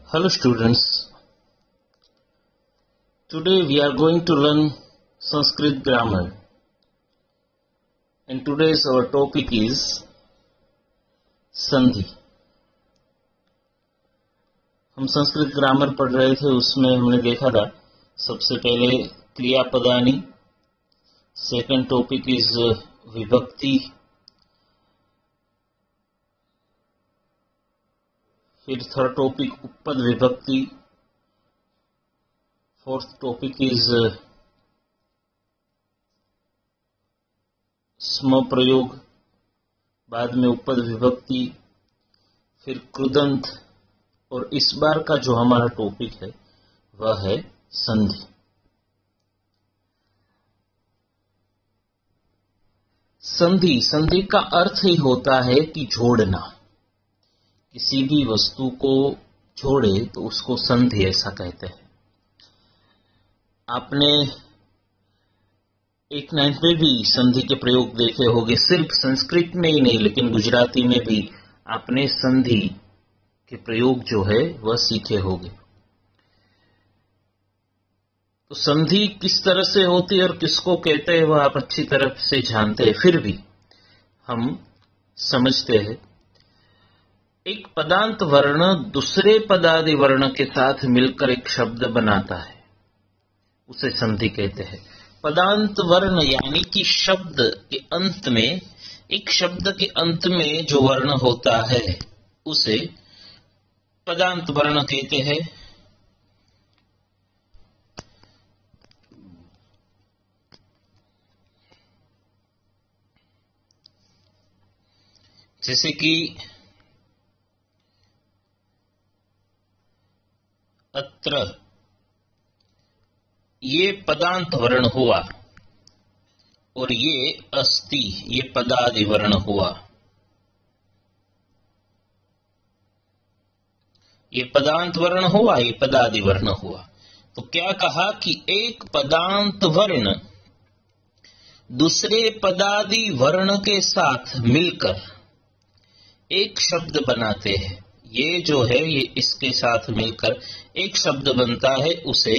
Hello students, today we are going to learn Sanskrit grammar and today's our topic is संधि। हम Sanskrit grammar पढ़ रहे थे, उसमें हमने देखा था सबसे पहले क्रियापदानी, सेकंड टॉपिक इज विभक्ति, फिर थर्ड टॉपिक उपपद विभक्ति, फोर्थ टॉपिक इज स्म प्रयोग, बाद में उपपद विभक्ति, फिर कृदंत, और इस बार का जो हमारा टॉपिक है वह है संधि। संधि का अर्थ ही होता है कि जोड़ना। किसी भी वस्तु को जोड़े तो उसको संधि ऐसा कहते हैं। आपने एक नाइन्थ में भी संधि के प्रयोग देखे होंगे, सिर्फ संस्कृत में ही नहीं लेकिन गुजराती में भी आपने संधि के प्रयोग जो है वह सीखे होंगे। तो संधि किस तरह से होती है और किसको कहते हैं वह आप अच्छी तरह से जानते हैं, फिर भी हम समझते हैं। एक पदांत वर्ण दूसरे पदादि वर्ण के साथ मिलकर एक शब्द बनाता है, उसे संधि कहते हैं। पदांत वर्ण यानी कि शब्द के अंत में, एक शब्द के अंत में जो वर्ण होता है उसे पदांत वर्ण कहते हैं। जैसे कि अत्र, ये पदांत वर्ण हुआ, और ये अस्ति, ये पदादि वर्ण हुआ। ये पदांत वर्ण हुआ, ये पदादि वर्ण हुआ। तो क्या कहा कि एक पदांत वर्ण दूसरे पदादि वर्ण के साथ मिलकर एक शब्द बनाते हैं। ये जो है ये इसके साथ मिलकर एक शब्द बनता है, उसे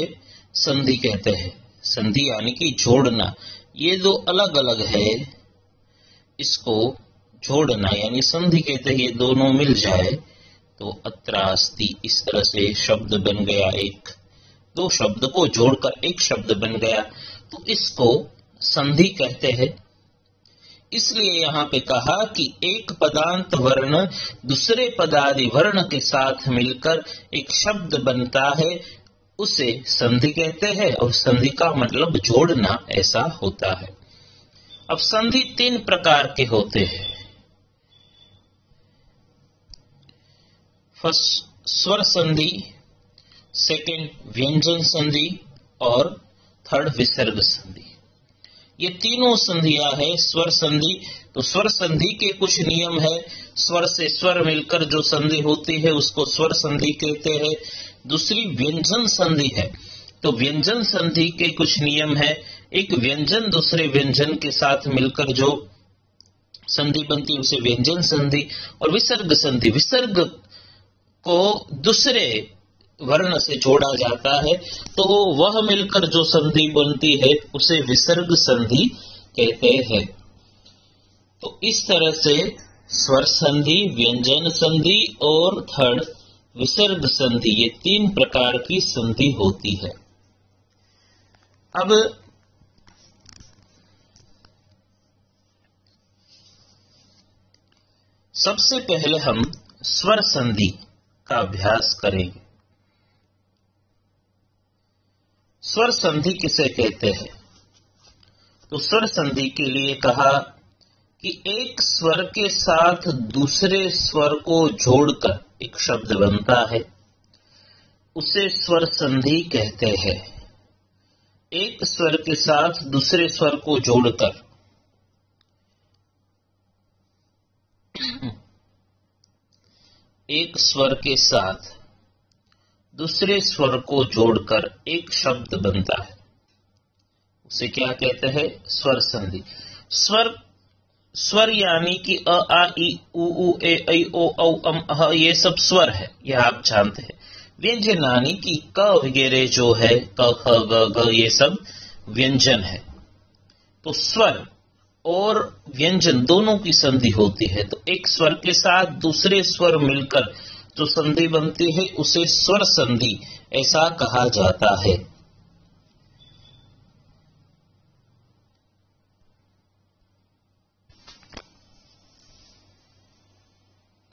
संधि कहते हैं। संधि यानी कि जोड़ना। ये दो अलग अलग है, इसको जोड़ना यानी संधि कहते हैं। ये दोनों मिल जाए तो अत्रास्ति, इस तरह से शब्द बन गया। एक दो शब्द को जोड़कर एक शब्द बन गया, तो इसको संधि कहते हैं। इसलिए यहां पे कहा कि एक पदांत वर्ण दूसरे पदादि वर्ण के साथ मिलकर एक शब्द बनता है, उसे संधि कहते हैं। और संधि का मतलब जोड़ना ऐसा होता है। अब संधि तीन प्रकार के होते हैं। फर्स्ट स्वर संधि, सेकंड व्यंजन संधि, और थर्ड विसर्ग संधि। ये तीनों संधियां है। स्वर संधि, तो स्वर संधि के कुछ नियम है। स्वर से स्वर मिलकर जो संधि होती है उसको स्वर संधि कहते हैं। दूसरी व्यंजन संधि है, तो व्यंजन संधि के कुछ नियम है। एक व्यंजन दूसरे व्यंजन के साथ मिलकर जो संधि बनती है उसे व्यंजन संधि। और विसर्ग संधि, विसर्ग को दूसरे वर्ण से जोड़ा जाता है, तो वह मिलकर जो संधि बनती है उसे विसर्ग संधि कहते हैं। तो इस तरह से स्वर संधि, व्यंजन संधि और थर्ड विसर्ग संधि, ये तीन प्रकार की संधि होती है। अब सबसे पहले हम स्वर संधि का अभ्यास करेंगे। स्वर संधि किसे कहते हैं? तो स्वर संधि के लिए कहा कि एक स्वर के साथ दूसरे स्वर को जोड़कर एक शब्द बनता है, उसे स्वर संधि कहते हैं। एक स्वर के साथ दूसरे स्वर को जोड़कर एक स्वर के साथ दूसरे स्वर को जोड़कर एक शब्द बनता है, उसे क्या कहते हैं? स्वर संधि। स्वर यानी कि अ आ इ उ ए ऐ ओ औ अम अह, ये सब स्वर है, यह आप जानते हैं। व्यंजनानि की क वगैरह जो है क ख ग घ ये सब व्यंजन है। तो स्वर और व्यंजन दोनों की संधि होती है। तो एक स्वर के साथ दूसरे स्वर मिलकर जो संधि बनती है उसे स्वर संधि ऐसा कहा जाता है।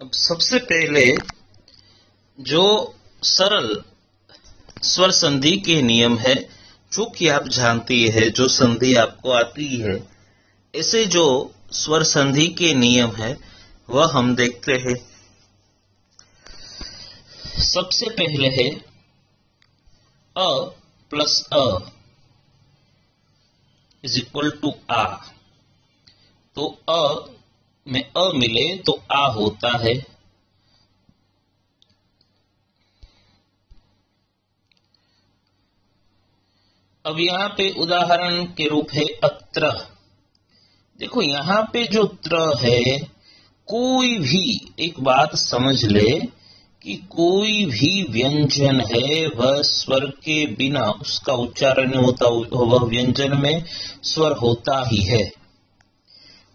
अब सबसे पहले जो सरल स्वर संधि के नियम है, जो कि आप जानती है, जो संधि आपको आती है, ऐसे जो स्वर संधि के नियम है वह हम देखते हैं। सबसे पहले है अ प्लस अ इज इक्वल टू आ। तो अ में अ मिले तो आ होता है। अब यहाँ पे उदाहरण के रूप है अत्र। देखो यहाँ पे जो त्र है, कोई भी एक बात समझ ले कि कोई भी व्यंजन है वह स्वर के बिना उसका उच्चारण नहीं होता, वह व्यंजन में स्वर होता ही है।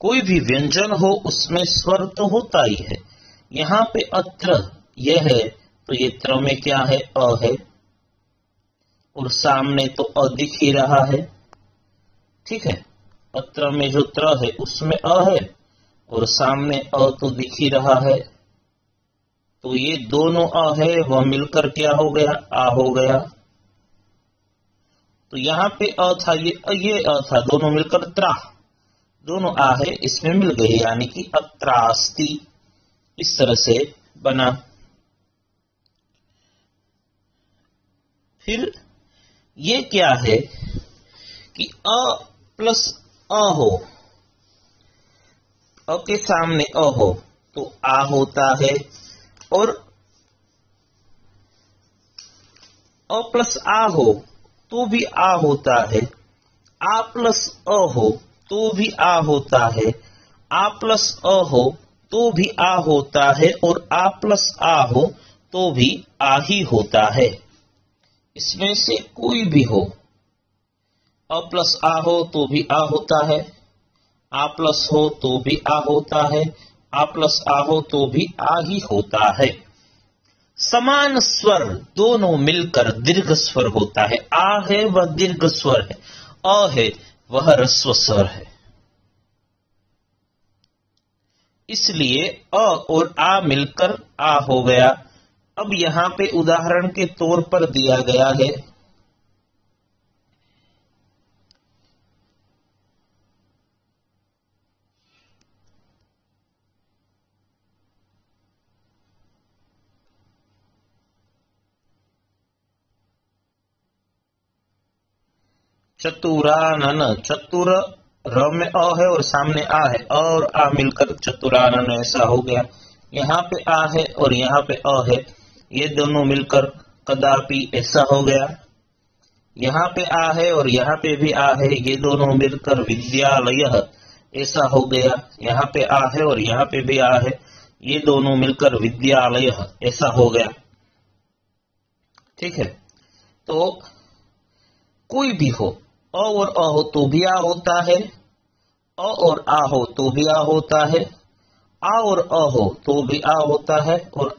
कोई भी व्यंजन हो उसमें स्वर तो होता ही है। यहाँ पे अत्र यह है तो ये त्र में क्या है, अ है, और सामने तो अ दिख ही रहा है। ठीक है, अत्र में जो त्र है उसमें अ है और सामने अ तो दिख ही रहा है। तो ये दोनों अ है वह मिलकर क्या हो गया, आ हो गया। तो यहाँ पे अ था, ये अ था, दोनों मिलकर त्रा, दोनों आ है, इसमें मिल गए, यानी कि अत्रास्ति। इस तरह से बना। फिर ये क्या है कि अ प्लस अ हो, अ के सामने अ हो तो आ होता है, और अ प्लस आ हो तो भी आ होता है। आ प्लस अ हो तो भी आ होता है। आ प्लस अ हो तो भी आ होता है, और आ प्लस आ हो तो भी आ ही होता है। इसमें से कोई भी हो, अ प्लस आ हो तो भी आ होता है, आ प्लस हो तो भी आ होता है, आ प्लस आ हो तो भी आ ही होता है। समान स्वर दोनों मिलकर दीर्घ स्वर होता है। आ है वह दीर्घ स्वर है, अ है वह ह्रस्व स्वर है। इसलिए अ और आ मिलकर आ हो गया। अब यहां पे उदाहरण के तौर पर दिया गया है चतुरानन। चतुर र में अ है और सामने आ है, अ और आ मिलकर चतुरानन ऐसा हो गया। यहाँ पे आ है और यहाँ पे अ है, ये दोनों मिलकर कदापि ऐसा हो गया। यहाँ पे आ है और यहाँ पे भी आ है, ये दोनों मिलकर विद्यालय ऐसा हो गया। यहाँ पे आ है और यहाँ पे भी आ है, ये दोनों मिलकर विद्यालय ऐसा हो गया। ठीक है, तो कोई भी हो, अ और अ हो तो भी आ होता है, अ और आ हो तो भी आ होता है, आ और अ हो तो भी आ होता है, और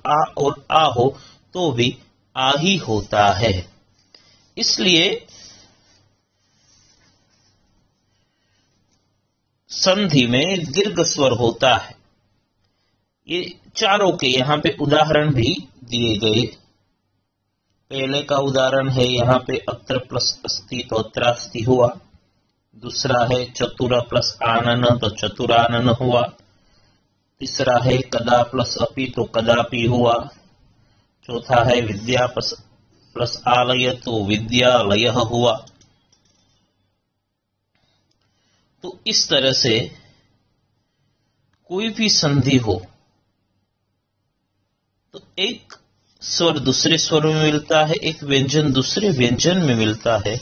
आ हो तो भी आ ही होता है। इसलिए संधि में दीर्घ स्वर होता है। ये चारों के यहाँ पे उदाहरण भी दिए गए। पहले का उदाहरण है यहाँ पे अत्र प्लस अस्ति तो अत्रास्ति हुआ। दूसरा है चतुर प्लस आनन तो चतुरानन हुआ। तीसरा है कदा प्लस अपि तो कदापि हुआ। चौथा है विद्या प्लस आलय तो विद्यालय हुआ। तो इस तरह से कोई भी संधि हो तो एक स्वर दूसरे स्वर में मिलता है, एक व्यंजन दूसरे व्यंजन में मिलता है,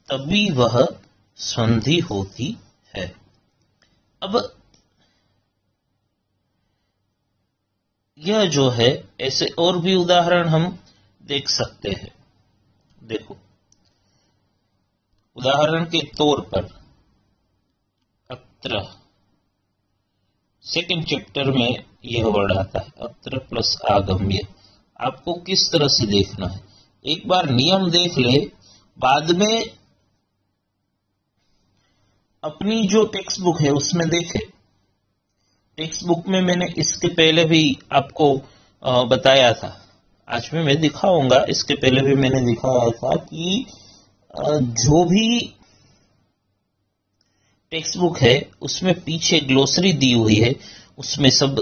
तभी वह संधि होती है। अब यह जो है, ऐसे और भी उदाहरण हम देख सकते हैं। देखो, उदाहरण के तौर पर अत्र, सेकंड चैप्टर में यह वर्ड आता है अत्र प्लस आगम्य। आपको किस तरह से देखना है, एक बार नियम देख ले, बाद में अपनी जो टेक्स्ट बुक है उसमें देखे। टेक्स्ट बुक में मैंने इसके पहले भी आपको बताया था, आज भी मैं दिखाऊंगा, इसके पहले भी मैंने दिखाया था कि जो भी टेक्स्ट बुक है उसमें पीछे ग्लोसरी दी हुई है, उसमें सब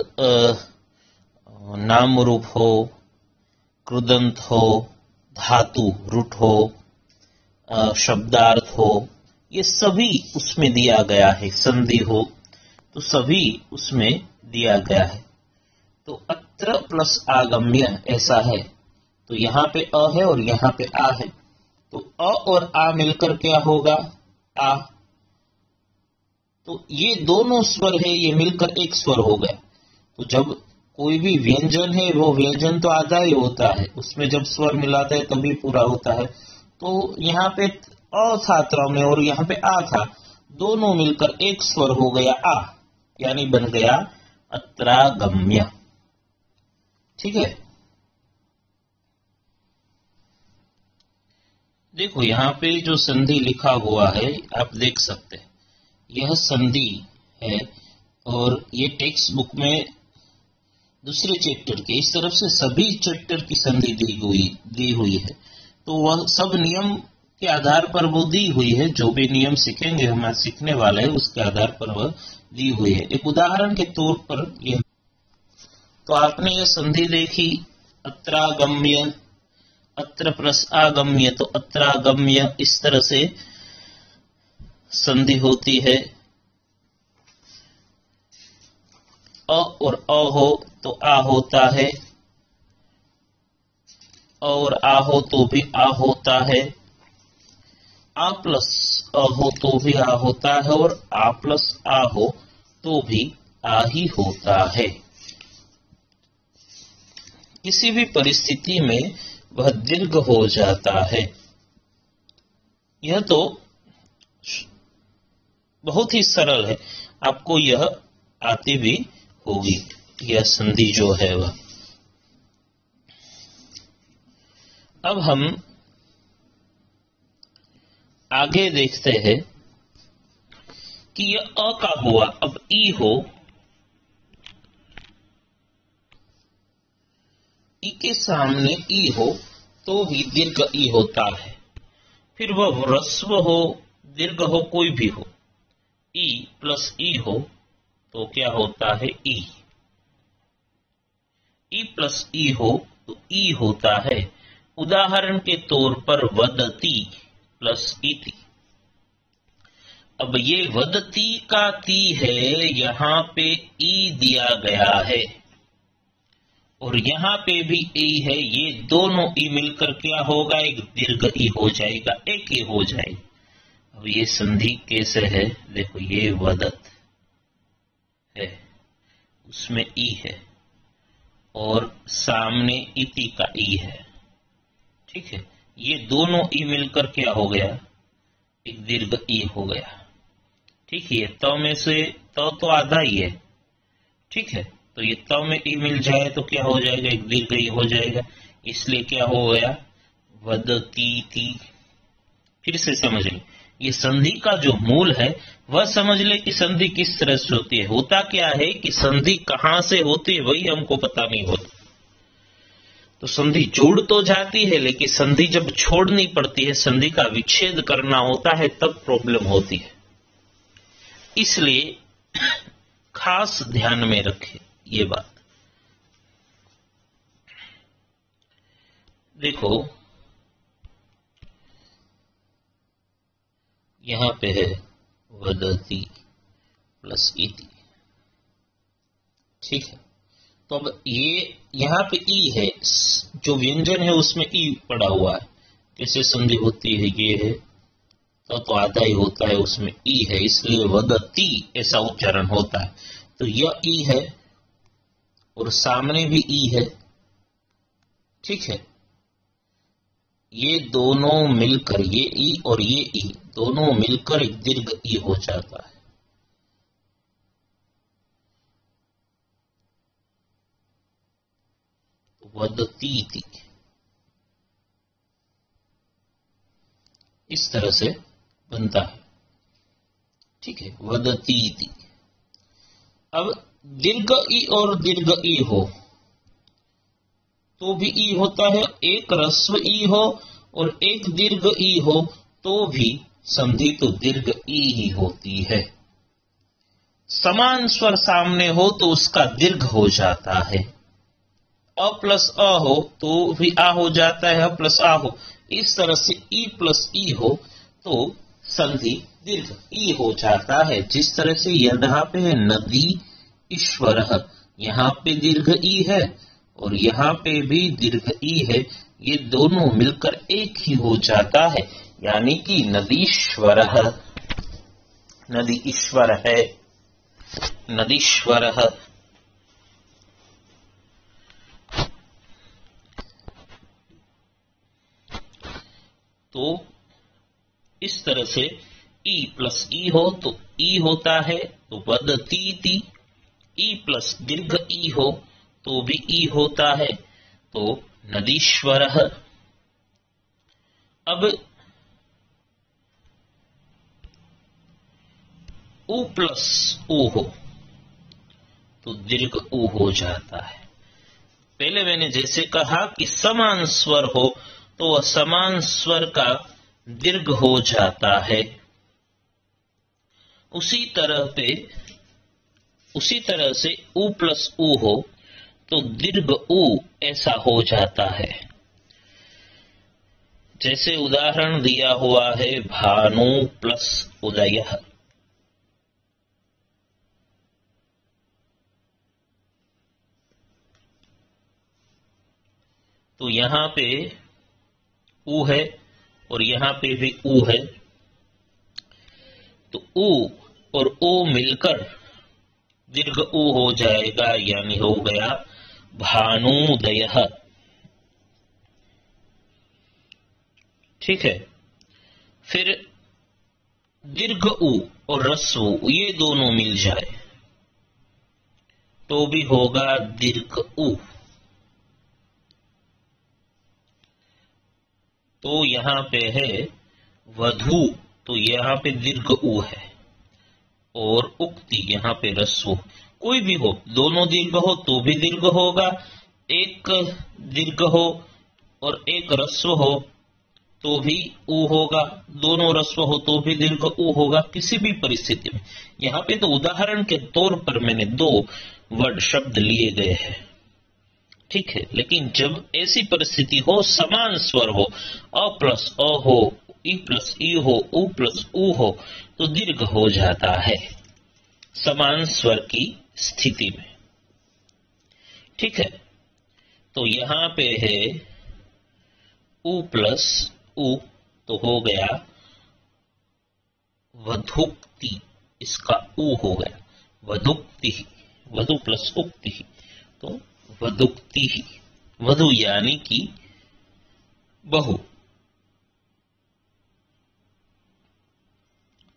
नाम रूप हो, कृदंत हो, धातु रूट हो, शब्दार्थ हो, ये सभी उसमें दिया गया है, संधि हो तो सभी उसमें दिया गया है। तो अत्र प्लस आगम्य ऐसा है, तो यहाँ पे अ है और यहाँ पे आ है, तो अ और आ मिलकर क्या होगा, आ। तो ये दोनों स्वर है, ये मिलकर एक स्वर हो गया। तो जब कोई भी व्यंजन है वो व्यंजन तो आधा ही होता है, उसमें जब स्वर मिलाता है तभी पूरा होता है। तो यहाँ पे अ था त्र में और यहाँ पे आ था, दोनों मिलकर एक स्वर हो गया आ, यानी बन गया अत्रागम्य। ठीक है, देखो यहाँ पे जो संधि लिखा हुआ है आप देख सकते हैं, यह संधि है और ये टेक्स्ट बुक में दूसरे चैप्टर के, इस तरफ से सभी चैप्टर की संधि दी हुई है। तो वह सब नियम के आधार पर वो दी हुई है, जो भी नियम सीखेंगे हम, सीखने वाले हैं उसके आधार पर वह दी हुई है। एक उदाहरण के तौर पर यह, तो आपने यह संधि देखी अत्रागम्य, अत्र प्लस आगम्य, तो अत्रागम्य इस तरह से संधि होती है। अ और अ हो तो आ होता है, और आ हो तो भी आ होता है, आ प्लस अ हो तो भी आ होता है, और आ प्लस आ हो तो भी आ ही होता है। किसी भी परिस्थिति में वह दीर्घ हो जाता है। यह तो बहुत ही सरल है, आपको यह आती भी होगी, यह संधि जो है वह। अब हम आगे देखते हैं कि यह अ का हुआ, अब ई हो, ई के सामने ई हो तो भी दीर्घ ई होता है। फिर वह ह्रस्व हो, दीर्घ हो, कोई भी हो, ई प्लस ई हो तो क्या होता है, ई। ई प्लस ई हो तो ई होता है। उदाहरण के तौर पर वदती प्लस इति। अब ये वदती का ती है, यहां पे ई दिया गया है और यहां पे भी ई है, ये दोनों ई मिलकर क्या होगा, एक दीर्घ ई हो जाएगा, एक ई हो जाएगा। अब ये संधि कैसे है, देखो ये वदत है, उसमें ई है और सामने इति का ई है। ठीक है, ये दोनों ई मिलकर क्या हो गया, एक दीर्घ ई हो गया। ठीक है, त में से तो आधा ही है। ठीक है, तो ये त में ई मिल जाए तो क्या हो जाएगा, एक दीर्घ ई हो जाएगा, इसलिए क्या हो गया, वदती थी। फिर से समझ लें, ये संधि का जो मूल है वह समझ ले कि संधि किस तरह से होती है। होता क्या है कि संधि कहां से होती है वही हमको पता नहीं होता। तो संधि जुड़ तो जाती है, लेकिन संधि जब छोड़नी पड़ती है, संधि का विच्छेद करना होता है, तब प्रॉब्लम होती है। इसलिए खास ध्यान में रखें ये बात। देखो यहां पे है वदती प्लस इति। ठीक है, तो अब ये यहां पे ई है, जो व्यंजन है उसमें ई पड़ा हुआ है, कैसे संधि होती है, ये है तो आधा ही होता है, उसमें ई है, इसलिए वदती ऐसा उच्चारण होता है। तो यह ई है और सामने भी ई है। ठीक है, ये दोनों मिलकर, ये ई और ये ई दोनों मिलकर एक दीर्घ ई हो जाता है। वदतीति, इस तरह से बनता है। ठीक है, वदतीति। अब दीर्घ ई और दीर्घ ई हो तो भी ई होता है, एक ह्रस्व ई हो और एक दीर्घ ई हो तो भी संधि तो दीर्घ ई ही होती है। समान स्वर सामने हो तो उसका दीर्घ हो जाता है। अ प्लस अ हो तो भी आ हो जाता है, अ प्लस आ हो। इस तरह से ई प्लस ई हो तो संधि दीर्घ ई हो जाता है। जिस तरह से यहाँ पे है नदी ईश्वर, यहाँ पे दीर्घ ई है और यहाँ पे भी दीर्घ ई है, ये दोनों मिलकर एक ही हो जाता है, यानी कि नदीश्वर, नदी ईश्वर है, नदीश्वर। तो इस तरह से ई प्लस ई हो तो ई होता है तो वदतीति, ई प्लस दीर्घ ई हो तो भी ई होता है तो नदीश्वर। अब उ प्लस उ हो तो दीर्घ उ हो जाता है। पहले मैंने जैसे कहा कि समान स्वर हो तो वह समान स्वर का दीर्घ हो जाता है। उसी तरह से उ प्लस उ हो तो दीर्घ उ ऐसा हो जाता है। जैसे उदाहरण दिया हुआ है भानु प्लस उदय, तो यहां पे उ है और यहां पे भी उ है, तो उ और ओ मिलकर दीर्घ उ हो जाएगा, यानी हो गया भानुदय। ठीक है, फिर दीर्घ उ और ह्रस्व उ ये दोनों मिल जाए तो भी होगा दीर्घ उ। तो यहां पे है वधु, तो यहां पे दीर्घ उ है और उक्ति यहां पे ह्रस्व। कोई भी हो, दोनों दीर्घ हो तो भी दीर्घ होगा, एक दीर्घ हो और एक ह्रस्व हो तो भी उ होगा, दोनों ह्रस्व हो तो भी दीर्घ उ होगा, किसी भी परिस्थिति में। यहाँ पे तो उदाहरण के तौर पर मैंने दो वर्ड शब्द लिए गए हैं, ठीक है, लेकिन जब ऐसी परिस्थिति हो समान स्वर हो, अ प्लस अ हो, ई प्लस ई हो, उ प्लस उ हो तो दीर्घ हो जाता है समान स्वर की स्थिति में। ठीक है, तो यहां पे है उ प्लस उ तो हो गया वधुक्ति, इसका उ हो गया वधुक्ति, वधु प्लस उक्ति तो वधुक्ति, वधु यानी कि बहु।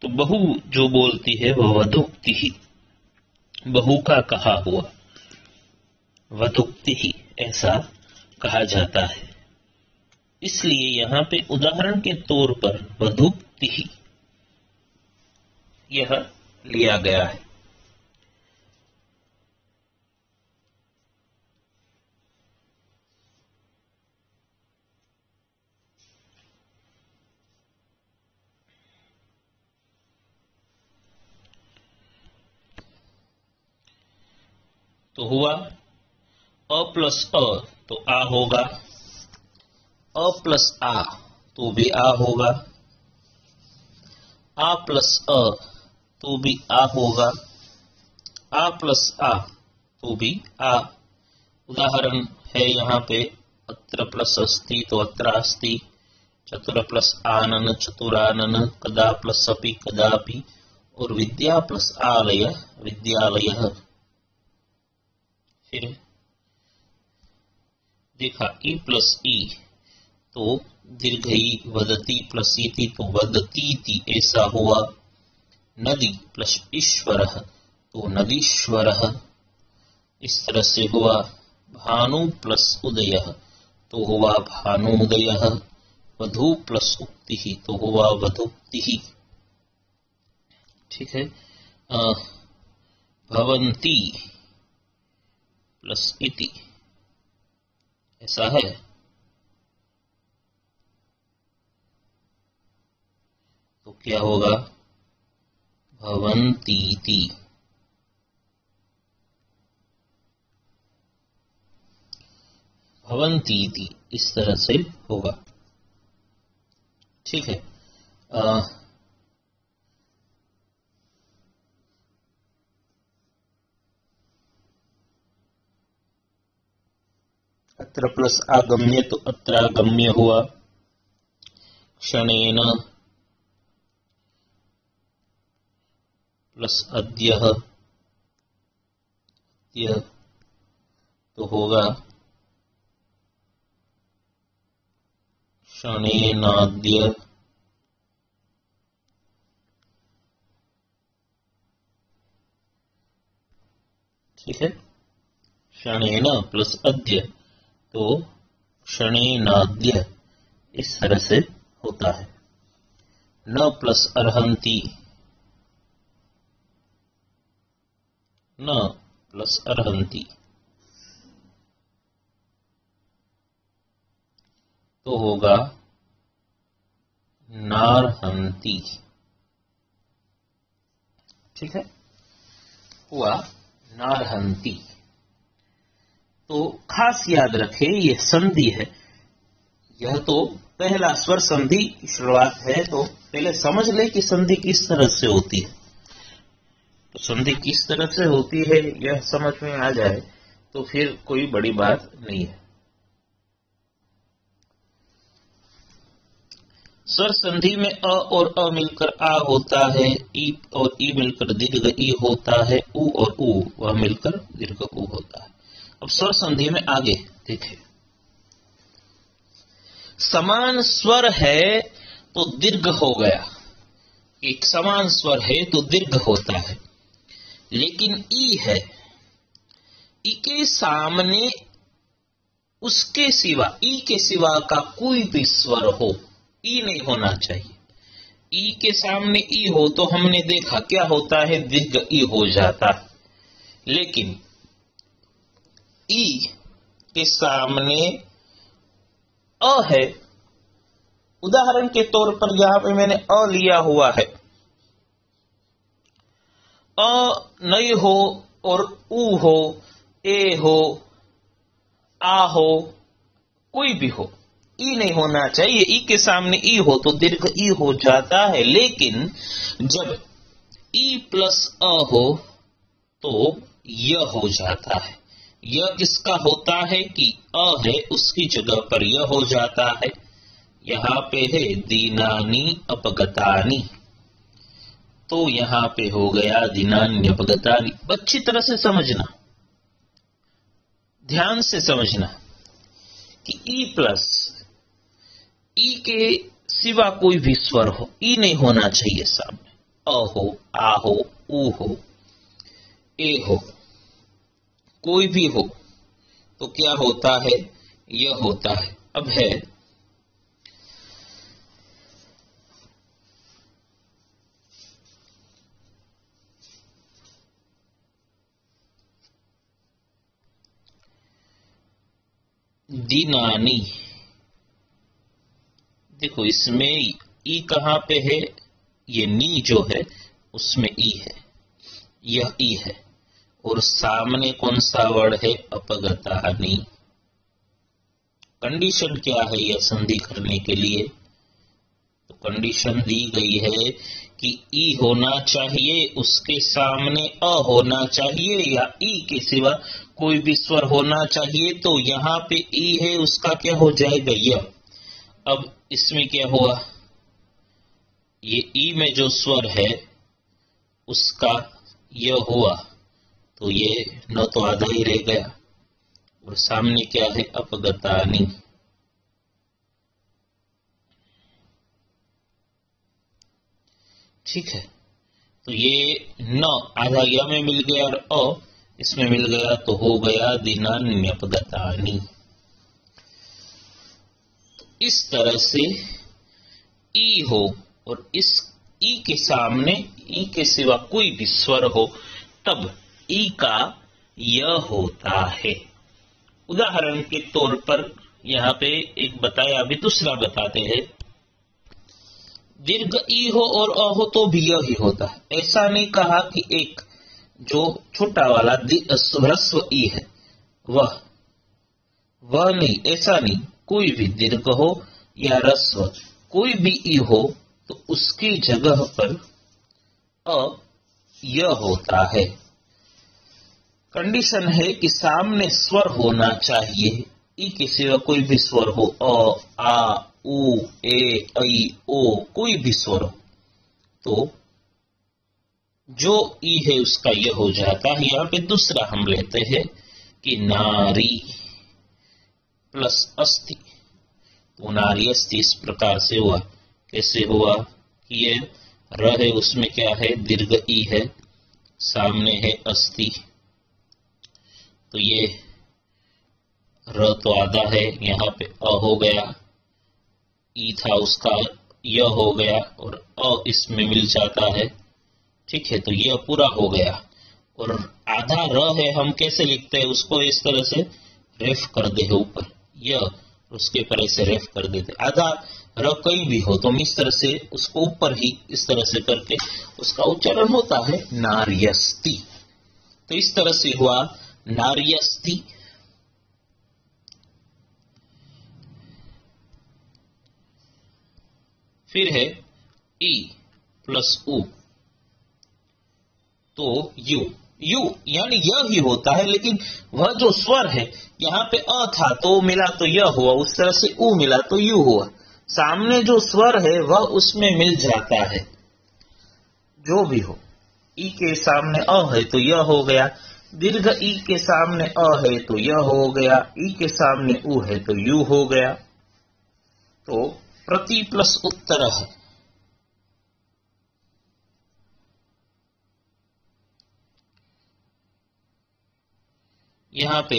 तो बहु जो बोलती है वह वधुक्ति ही, बहु का कहा हुआ वधुक्ति ही ऐसा कहा जाता है। इसलिए यहां पे उदाहरण के तौर पर वधुक्ति ही यह लिया गया है। तो हुआ अ प्लस अ तो आ होगा, अ प्लस आ तो भी आ होगा, आ प्लस अ तो भी आ होगा, आ प्लस आ तो भी आ। उदाहरण है यहाँ पे अत्र प्लस अस्ति तो अत्र अस्ति, चतुर प्लस आनन चतुरानन, कदा प्लस अपि कदापि, और विद्या प्लस आलय विद्यालयः। फिर देखा ई प्लस ई तो दीर्घई वदति प्लस इति तो वदतीति ऐसा हुआ। नदी प्लस ईश्वरः तो नदीश्वरः इस तरह से हुआ। भानु प्लस उदयः तो हुआ भानुदयः। वधू प्लस उक्तिः तो हुआ वधूक्तिः। ठीक है। भवन्ति प्लस इति ऐसा है। तो क्या होगा? भवन्तीति। भवन्तीति इस तरह से होगा। ठीक है। अत्र प्लस आगम्य तो अत्रागम्य हुआ। क्षणेन प्लस अद्यः तो होगा क्षणेनाद्य। ठीक है। क्षणेन प्लस अद्य तो क्षणेनाद्य इस तरह से होता है। न प्लस अर्हन्ति, न प्लस अर्हन्ति तो होगा नार्हन्ति। ठीक है, हुआ नार्हन्ति। तो खास याद रखें यह संधि है, यह तो पहला स्वर संधि की शुरुआत है। तो पहले समझ ले कि संधि किस तरह से होती है। तो संधि किस तरह से होती है यह समझ में आ जाए तो फिर कोई बड़ी बात नहीं है। स्वर संधि में अ और अ मिलकर आ होता है, ई और ई मिलकर दीर्घ ई होता है, उ और उ वह मिलकर दीर्घ उ होता है। अब स्वर संधि में आगे देखें। समान स्वर है तो दीर्घ हो गया, एक समान स्वर है तो दीर्घ होता है। लेकिन ई है, ई के सामने उसके सिवा, ई के सिवा का कोई भी स्वर हो, ई नहीं होना चाहिए। ई के सामने ई हो तो हमने देखा क्या होता है, दीर्घ ई हो जाता है। लेकिन ई के सामने अ है, उदाहरण के तौर पर यहां पे मैंने अ लिया हुआ है। अ नहीं हो और उ हो, ए हो, आ हो, कोई भी हो, ई नहीं होना चाहिए। ई के सामने ई हो तो दीर्घ ई हो जाता है। लेकिन जब ई प्लस अ हो तो य हो जाता है। यह किसका होता है कि अ है उसकी जगह पर यह हो जाता है। यहां पे है दीनानी अपगतानी, तो यहां पे हो गया दीनानी अपगतानी। अच्छी तरह से समझना, ध्यान से समझना कि ई प्लस ई के सिवा कोई भी स्वर हो, ई नहीं होना चाहिए सामने। अ हो, आ हो, उ हो, ए हो, कोई भी हो तो क्या होता है, यह होता है। अब है दीनानी। देखो इसमें ई कहां पे है, ये नी जो है उसमें ई है, यह ई है। और सामने कौन सा वर्ड है, अपगतानी। कंडीशन क्या है यह संधि करने के लिए, तो कंडीशन दी गई है कि ई होना चाहिए, उसके सामने अ होना चाहिए, या ई के सिवा कोई भी स्वर होना चाहिए। तो यहां पे ई है, उसका क्या हो जाएगा, यह। अब इसमें क्या हुआ, ये ई में जो स्वर है उसका यह हुआ, तो ये न तो आधा ही रह गया। और सामने क्या है, अपगतानी। ठीक है, तो ये न आधा य में मिल गया और अ इसमें मिल गया, तो हो गया दिनान्यपगतानि। इस तरह से ई हो और इस ई के सामने ई के सिवा कोई भी स्वर हो तब ई का य होता है। उदाहरण के तौर पर यहाँ पे एक बताया, अभी दूसरा बताते हैं। दीर्घ ई हो और अ हो तो भी य ही होता है। ऐसा नहीं कहा कि एक जो छोटा वाला ह्रस्व ई है वह नहीं, ऐसा नहीं। कोई भी दीर्घ हो या ह्रस्व कोई भी ई हो तो उसकी जगह पर अ य होता है। कंडीशन है कि सामने स्वर होना चाहिए, ई के सिवा कोई भी स्वर हो, अ, आ, उ, ए, ऐ, ओ, कोई भी स्वर हो तो जो ई है उसका यह हो जाता है। यहाँ पे दूसरा हम लेते हैं कि नारी प्लस अस्ति, तो नारी अस्ति इस प्रकार से हुआ। कैसे हुआ कि ये र है उसमें क्या है, दीर्घ ई है, सामने है अस्ति, तो ये र तो आधा है, यहाँ पे अ हो गया, ई था उसका य हो गया और अ इसमें मिल जाता है। ठीक है, तो यह पूरा हो गया। और आधा र है, हम कैसे लिखते हैं उसको, इस तरह से रेफ कर दे ऊपर, यह उसके पर ऐसे रेफ कर देते। आधा र कहीं भी हो तो इस तरह से उसको ऊपर ही इस तरह से करके उसका उच्चारण होता है नार्यस्ति। तो इस तरह से हुआ नार्यस्ति। फिर है ई प्लस उ, तो यू, यू यानी यह ही होता है, लेकिन वह जो स्वर है यहाँ पे अ था तो मिला तो यह हुआ, उस तरह से उ मिला तो यू हुआ। सामने जो स्वर है वह उसमें मिल जाता है, जो भी हो। ई के सामने अ है तो यह हो गया, दीर्घ ई के सामने अ है तो यह हो गया, ई के सामने उ है तो यू हो गया। तो प्रति प्लस उत्तर है। यहाँ पे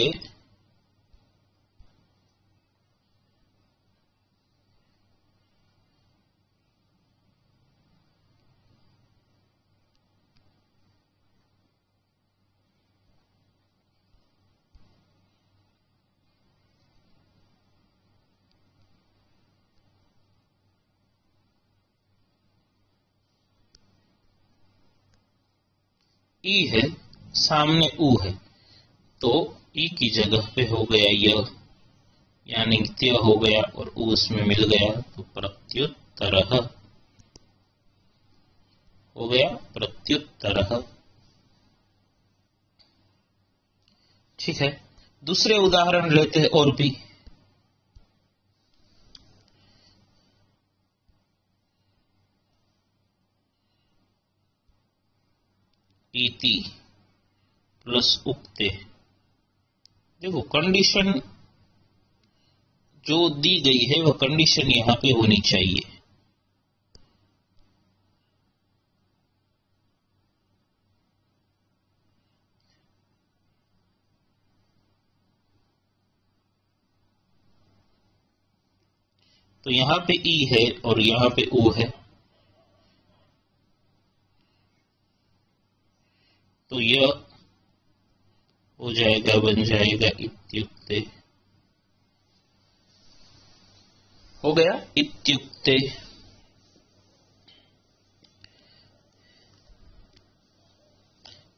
ई है, सामने उ है, तो ई की जगह पे हो गया य, यानी त्य हो गया और उ उसमें मिल गया, तो प्रत्युत्तरः हो गया, प्रत्युत्तरः। ठीक है, दूसरे उदाहरण लेते हैं और भी। इति प्लस उक्ते, देखो कंडीशन जो दी गई है वह कंडीशन यहां पे होनी चाहिए। तो यहां पे ई है और यहां पे ओ है, तो यह हो जाएगा, बन जाएगा इत्युक्ते, हो गया इत्युक्ते।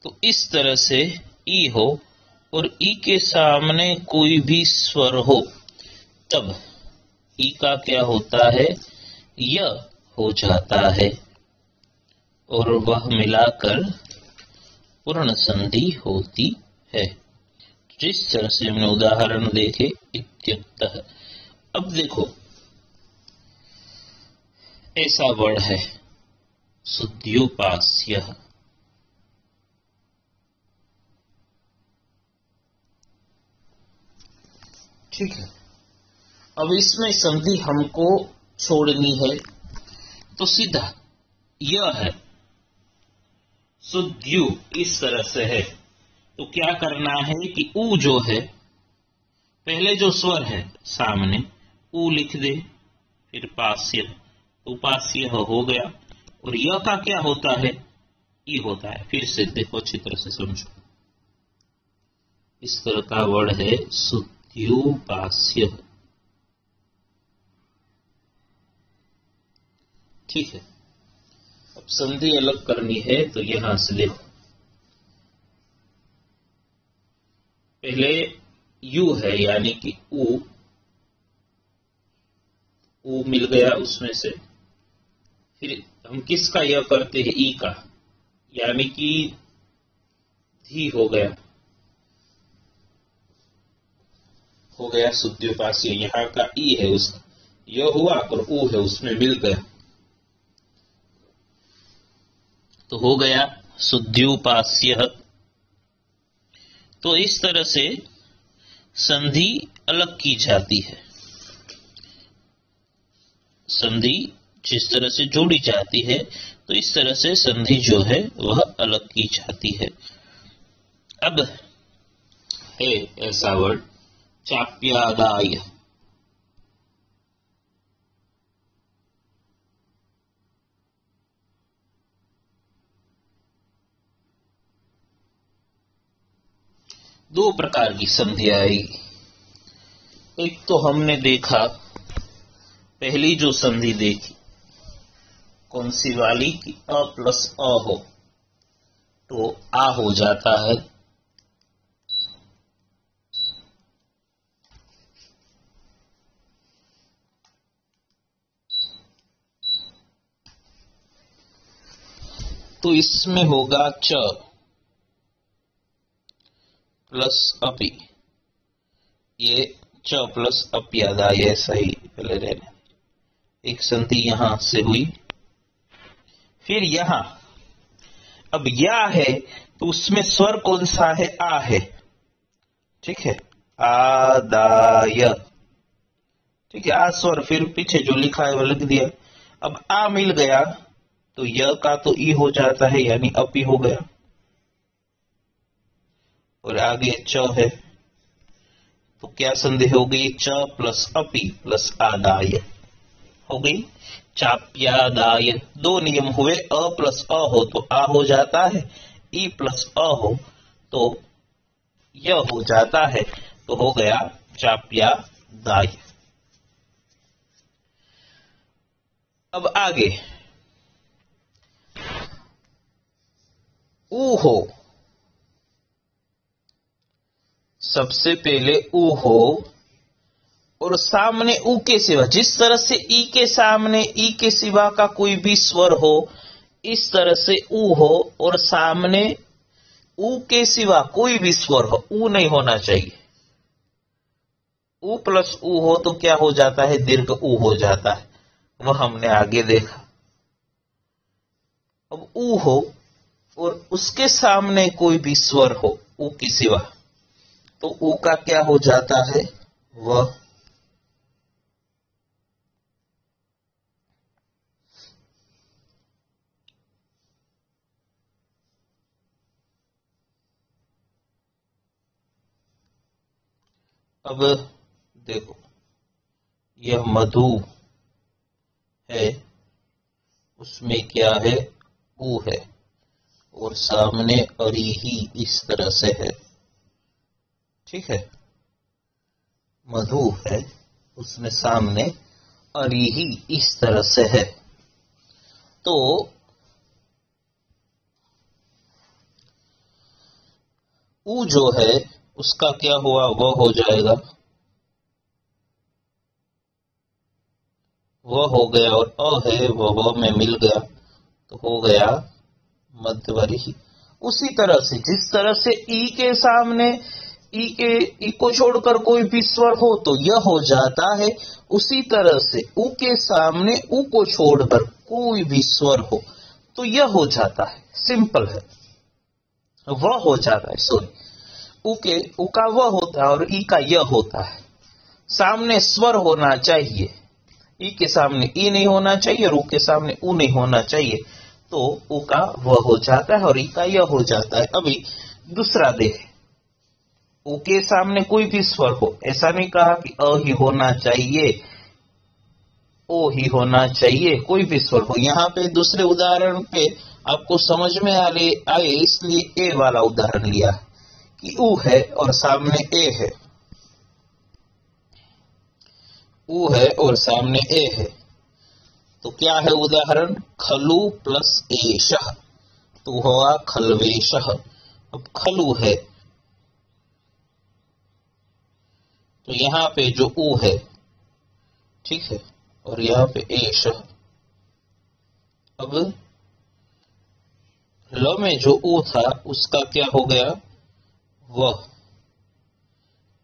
तो इस तरह से ई हो और ई के सामने कोई भी स्वर हो तब ई का क्या होता है, य हो जाता है और वह मिलाकर पूर्ण संधि होती है। जिस तरह से हमने उदाहरण देखे इत्युक्तः। अब देखो ऐसा वर्ड है शुद्ध्योपास्यः, ठीक है। अब इसमें संधि हमको छोड़नी है, तो सीधा यह है, शुद्ध यू इस तरह से है। तो क्या करना है कि ऊ जो है, पहले जो स्वर है सामने ऊ लिख दे, फिर पास्य, उपास्य हो गया, और यह का क्या होता है, ई होता है। फिर से देखो, अच्छी तरह से समझो, इस तरह का वर्ड है शुद्ध्युपास्य। ठीक है, अब संधि अलग करनी है तो यहां से देखो, पहले यू है यानी कि ऊ मिल गया उसमें से, फिर हम किसका यह करते हैं, ई का, यानी कि धी हो गया शुद्ध्युपास्य। यहाँ का ई है, उसका यह हुआ और ऊ है उसमें मिल गया, तो हो गया शुद्ध्युपास्य। तो इस तरह से संधि अलग की जाती है, संधि जिस तरह से जोड़ी जाती है तो इस तरह से संधि जो है वह अलग की जाती है। अब है ऐसा वर्ड चाप्यादाय। दो प्रकार की संधि आएगी। एक तो हमने देखा, पहली जो संधि देखी कौन सी वाली, कि अ प्लस अ हो तो आ हो जाता है, तो इसमें होगा च प्लस अपी, ये च प्लस अप्यादाय, ऐसा ही पहले रहने। एक संधि यहां से हुई, फिर यहां अब या है तो उसमें स्वर कौन सा है, आ है। ठीक है, आदाय, ठीक है, आ स्वर, फिर पीछे जो लिखा है वो लिख दिया। अब आ मिल गया तो य का तो ई हो जाता है, यानी अपी हो गया, और आगे च है तो क्या संधि हो गई, च प्लस अपी प्लस आदाय हो गई चाप्यादाय। दो नियम हुए, अ प्लस अ हो तो आ हो जाता है, ई प्लस अ हो तो य हो जाता है, तो हो गया चाप्यादाय। अब आगे ऊ हो, सबसे पहले ऊ हो और सामने ऊ के सिवा, जिस तरह से ई के सामने ई के सिवा का कोई भी स्वर हो, इस तरह से ऊ हो और सामने ऊ के सिवा कोई भी स्वर हो, ऊ नहीं होना चाहिए। ऊ प्लस ऊ हो तो क्या हो जाता है, दीर्घ ऊ हो जाता है, वह हमने आगे देखा। अब ऊ हो और उसके सामने कोई भी स्वर हो ऊ के सिवा, तो ऊ का क्या हो जाता है, वह अब देखो, यह मधु है, उसमें क्या है, ऊ है, और सामने अरिही इस तरह से है। ठीक है, मधु है, उसमें सामने अरिही इस तरह से है, तो ऊ जो है उसका क्या हुआ, वह हो जाएगा, वह हो गया, और अ है वह में मिल गया तो हो गया मध्यवरी। उसी तरह से जिस तरह से ई के सामने ई को छोड़कर कोई भी स्वर हो तो यह हो जाता है, उसी तरह से ऊ के सामने ऊ को छोड़कर कोई भी स्वर हो तो यह हो जाता है। सिंपल है, वह हो जाता है, सॉरी, ऊ का वह होता है और ई का यह होता है। सामने स्वर होना चाहिए, ई के सामने ई नहीं होना चाहिए और ऊ के सामने ऊ नहीं होना चाहिए, तो उ का व हो जाता है और ई का य हो जाता है। अभी दूसरा देख, उ के सामने कोई भी स्वर हो, ऐसा नहीं कहा कि अ ही होना चाहिए, ओ ही होना चाहिए, कोई भी स्वर हो। यहाँ पे दूसरे उदाहरण पे आपको समझ में आए इसलिए ए वाला उदाहरण लिया कि उ है और सामने ए है, उ है और सामने ए है, तो क्या है उदाहरण, खलु प्लस एषः, तो हुआ खलवेशः। अब खलु है तो यहाँ पे जो उ है, ठीक है, और यहाँ पे एषः। अब ल में जो उ था उसका क्या हो गया, व,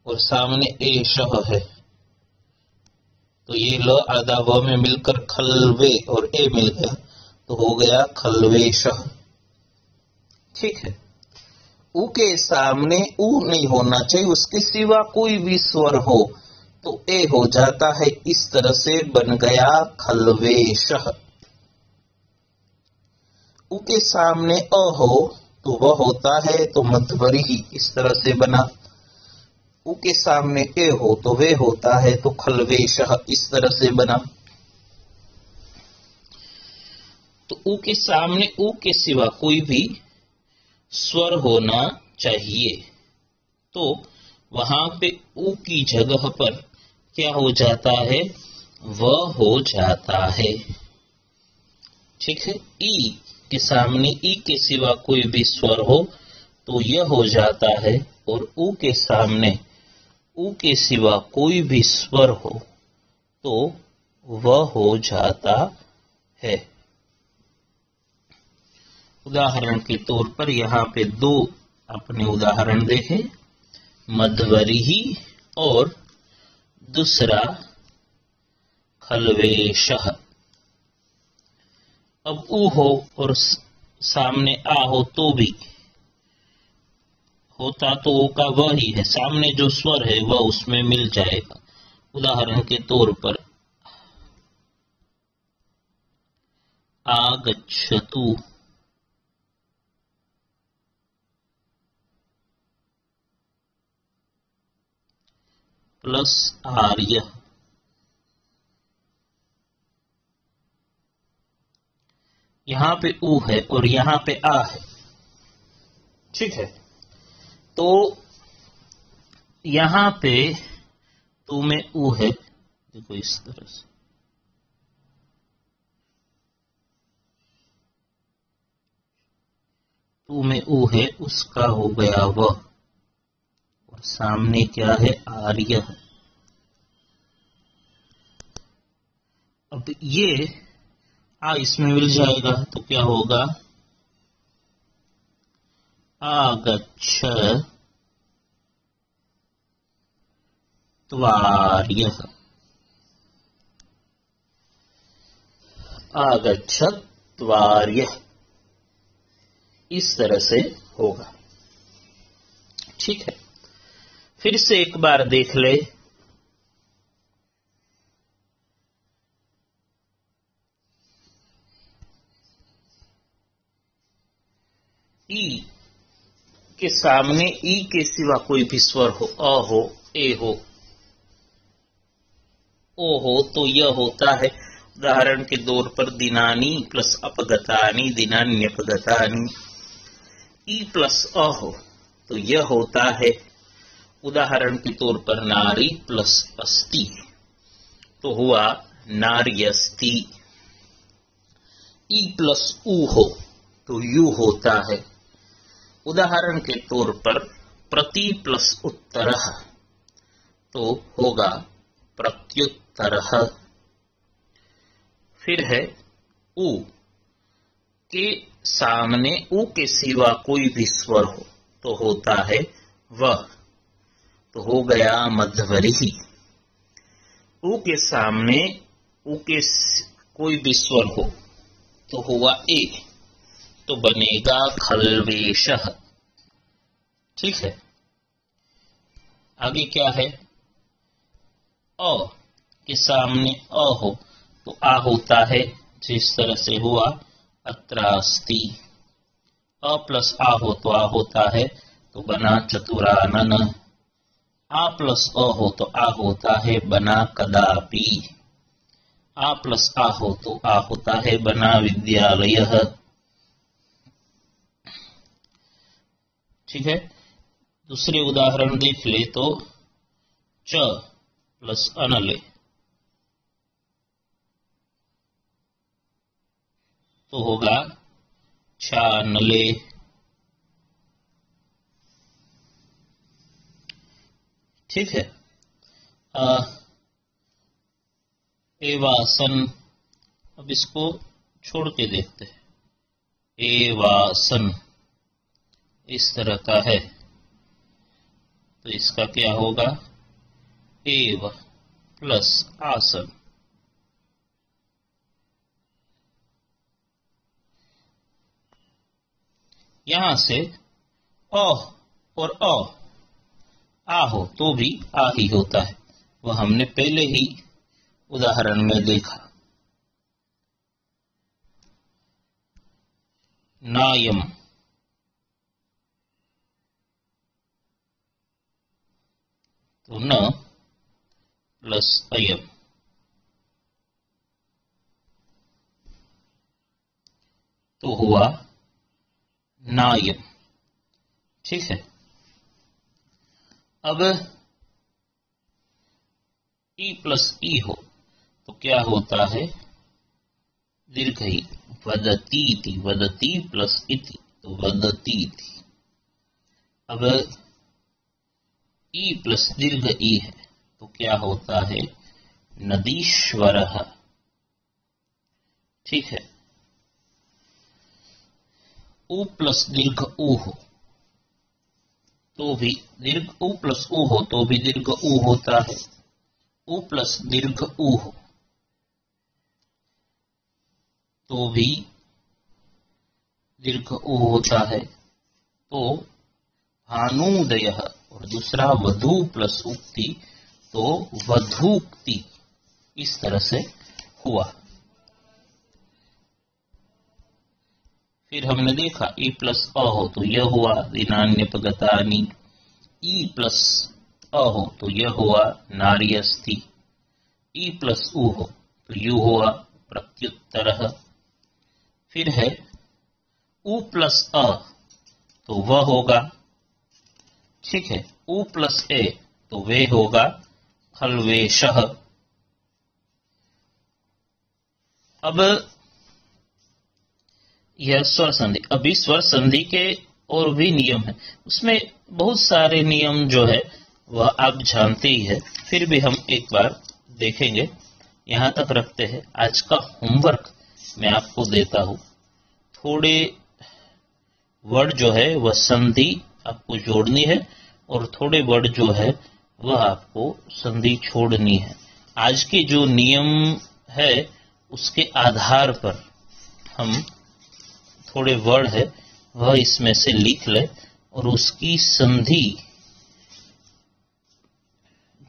और सामने एषः है, तो ये ल आधा व में मिलकर खलवे और ए मिल गया, तो हो गया खलवेशः। ठीक है, उ के सामने उ नहीं होना चाहिए, उसके सिवा कोई भी स्वर हो तो ए हो जाता है, इस तरह से बन गया खलवेशः। उ के सामने अ हो तो वह होता है तो मध्यवर्ही, इस तरह से बना। उ के सामने ए हो तो वे होता है तो खलवेशः, इस तरह से बना। तो उ के सामने उ के सिवा कोई भी स्वर होना चाहिए, तो वहां पे उ की जगह पर क्या हो जाता है, व हो जाता है। ठीक है, ई के सामने ई के सिवा कोई भी स्वर हो तो यह हो जाता है, और उ के सामने उ के सिवा कोई भी स्वर हो तो वह हो जाता है। उदाहरण के तौर पर यहाँ पे दो अपने उदाहरण देखें, मध्यवर्ही और दूसरा खलवेशः। अब उ हो और सामने आ हो तो भी होता तो ओ का वह ही है, सामने जो स्वर है वह उसमें मिल जाएगा। उदाहरण के तौर पर आगच्छतु, प्लस आर्य, यहां पे उ है और यहां पे आ है। ठीक है, तो यहां पे तू में उ है, देखो इस तरह से, तू में उ है, उसका हो गया व, और सामने क्या है, आर्य है। अब ये आ इसमें मिल जाएगा तो क्या होगा, आगच्छत्वार्यः, आगच्छत्वार्यः, इस तरह से होगा। ठीक है, फिर से एक बार देख ले, ई के सामने ई के सिवा कोई भी स्वर हो, अ हो, ए हो, ओ हो, तो यह होता है। उदाहरण के तौर पर दिनानी प्लस अपगतानी, दिनान्यपगतानी। ई प्लस अ हो तो यह होता है। उदाहरण के तौर पर नारी प्लस अस्ति तो हुआ नार्यस्ति। ई प्लस उ हो तो यू होता है। उदाहरण के तौर पर प्रति प्लस उत्तरः तो होगा प्रत्युत्तरः। फिर है उ के सामने उ के सिवा कोई भी स्वर हो तो होता है वह, तो हो गया मध्यवर्ही। उ के सामने उ के कोई भी स्वर हो तो हुआ ए, तो बनेगा खलवेशः। ठीक है, आगे क्या है, अ के सामने अ हो तो आ होता है, जिस तरह से हुआ अत्रास्ति। अ प्लस आ हो तो आ होता है तो बना चतुरानन। आ प्लस अ हो तो आ होता है बना कदापि। आ प्लस आ हो तो आ होता है बना विद्यालयः। ठीक है, दूसरे उदाहरण देख ले तो च प्लस अनले तो होगा छानले। ठीक है, एवासन, अब इसको छोड़ के देखते हैं। एवासन इस तरह का है तो इसका क्या होगा, एव प्लस आसन। यहां से अ और आ हो तो भी आ ही होता है, वह हमने पहले ही उदाहरण में देखा। नायम तो न प्लस अयम तो हुआ नायम। ठीक है, अब ई प्लस ई हो तो क्या होता है, दीर्घ ही। वदती थी, वदती प्लस इति तो वदती थी। अब ई प्लस दीर्घ ई है तो क्या होता है, नदीश्वरः। ठीक है, उ प्लस दीर्घ उ हो तो भी दीर्घ उ प्लस उ हो तो भी दीर्घ उ होता है। उ प्लस दीर्घ उ हो तो भी दीर्घ उ होता है। तो भानुदयः और दूसरा वधु प्लस उक्ति तो वधूक्ति, इस तरह से हुआ। फिर हमने देखा ई प्लस अ हो तो यह हुआ दिनान्यपगतानि। ई प्लस अ हो तो यह हुआ नार्यस्ति। ई प्लस उ हो तो यू हुआ प्रत्युत्तरः। फिर है उ प्लस अ तो वह होगा। ठीक है, उ प्लस ए तो वे होगा खल्वेशः। अब यह स्वर संधि, अभी स्वर संधि के और भी नियम है, उसमें बहुत सारे नियम जो है वह आप जानते ही है, फिर भी हम एक बार देखेंगे। यहां तक रखते हैं, आज का होमवर्क मैं आपको देता हूं। थोड़े वर्ड जो है वह संधि आपको जोड़नी है और थोड़े वर्ड जो है वह आपको संधि छोड़नी है। आज के जो नियम है उसके आधार पर हम थोड़े वर्ड है वह इसमें से लिख ले और उसकी संधि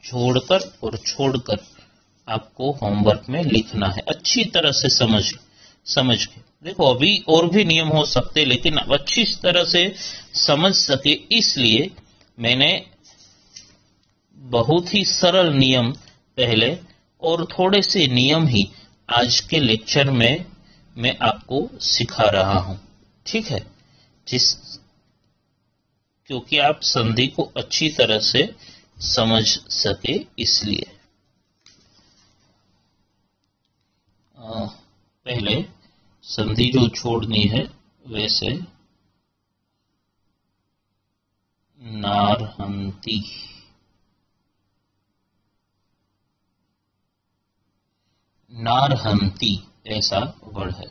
जोड़कर और छोड़कर आपको होमवर्क में लिखना है, अच्छी तरह से समझ के। देखो अभी और भी नियम हो सकते लेकिन आप अच्छी तरह से समझ सके इसलिए मैंने बहुत ही सरल नियम पहले और थोड़े से नियम ही आज के लेक्चर में मैं आपको सिखा रहा हूं। ठीक है, क्योंकि आप संधि को अच्छी तरह से समझ सके इसलिए। पहले संधि जो छोड़नी है वैसे नारहंती, नारहंती ऐसा वर्ड है,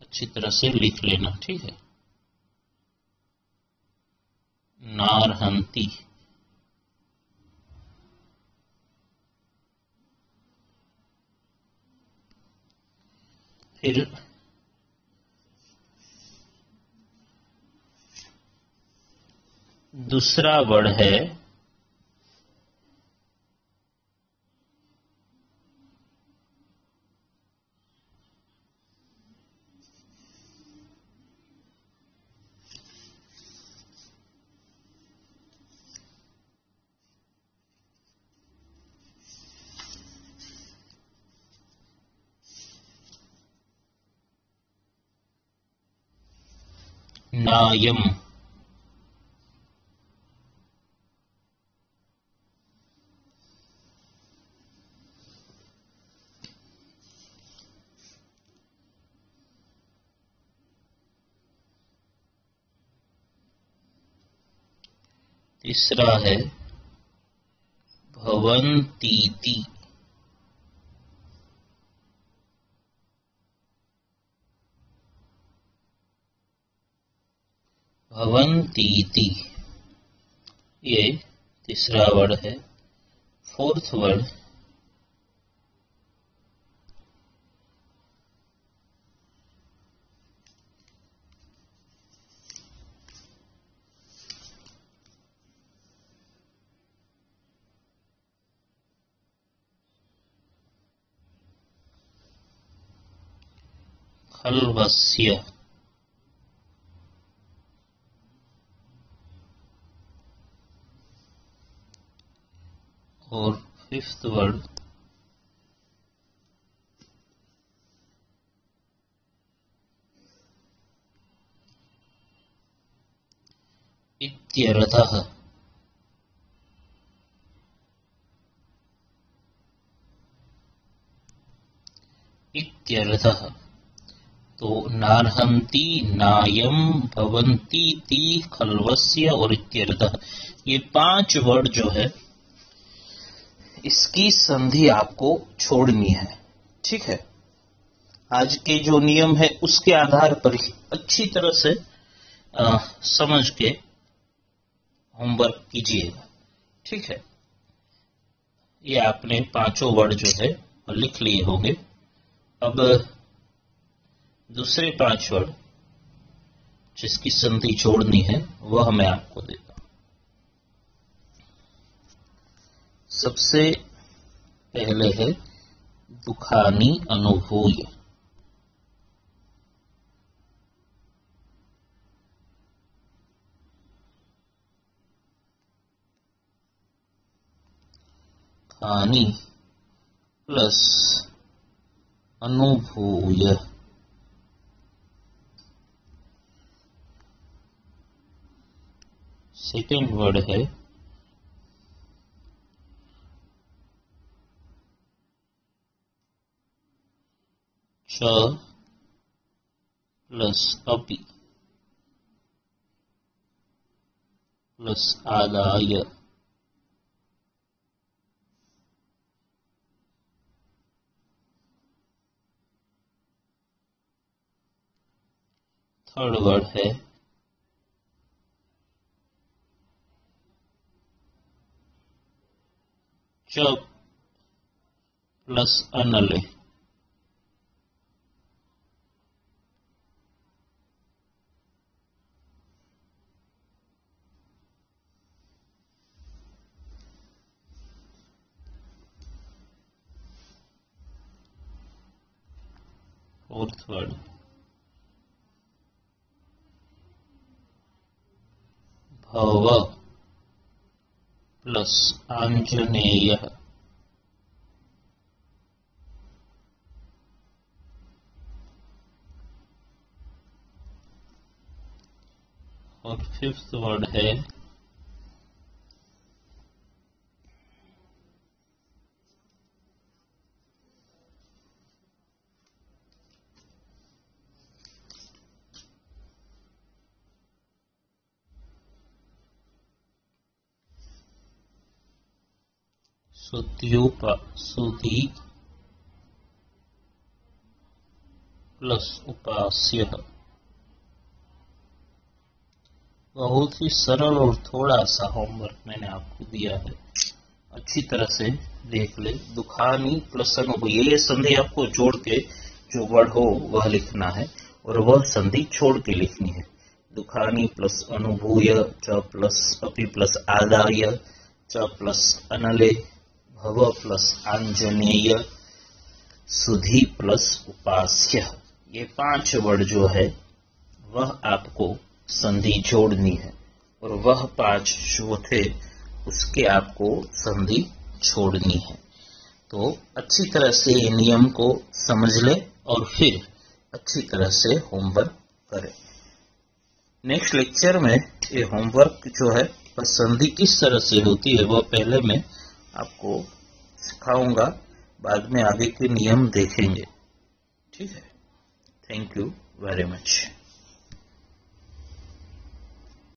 अच्छी तरह से लिख लेना। ठीक है, नारहंती। फिर दूसरा वर्ड है नायम, तीसरा है भवन्तीति, भवन्तीति, ये तीसरा वर्ड है। फोर्थ वर्ड खल्वस्य, और फिफ्थ वर्ड इत्यर्थः, इत्यर्थः। तो नार्हन्ति, नायम, भवन्ति, ती, खल्वस्य और इत्यर्थः, ये 5 वर्ड जो है इसकी संधि आपको छोड़नी है। ठीक है, आज के जो नियम है उसके आधार पर ही अच्छी तरह से समझ के होमवर्क कीजिएगा। ठीक है, ये आपने 5 वर्ड जो है लिख लिए होंगे। अब दूसरे 5 वर्ड जिसकी संधि छोड़नी है वह मैं आपको देता हूं। सबसे पहले है दुखानी अनुभूय, खानी प्लस अनुभूय, सेकेंड वर्ड है च प्लस अपि प्लस आदाय, थर्ड वर्ड है च प्लस अनले, फोर्थ वर्ड भव प्लस आंजनेय, और फिफ्थ वर्ड है सुधि प्लस उपास्य। बहुत ही सरल और थोड़ा सा होमवर्क मैंने आपको दिया है, अच्छी तरह से देख ले। दुखानी प्लस अनुभूय, ये संधि आपको जोड़ के जो वर्ड हो वह लिखना है और वह संधि छोड़ के लिखनी है। दुखानी प्लस अनुभूय, च प्लस अपि प्लस आदाय, च प्लस अनले, भव प्लस आंजनेय, सुधि प्लस उपास्य। ये 5 वर्ड जो है वह आपको संधि जोड़नी है और वह 5 जो थे उसके आपको संधि छोड़नी है। तो अच्छी तरह से नियम को समझ ले और फिर अच्छी तरह से होमवर्क करें। नेक्स्ट लेक्चर में ये होमवर्क जो है संधि किस तरह से होती है वो पहले मैं आपको सिखाऊंगा, बाद में आगे के नियम देखेंगे। ठीक है, थैंक यू वेरी मच।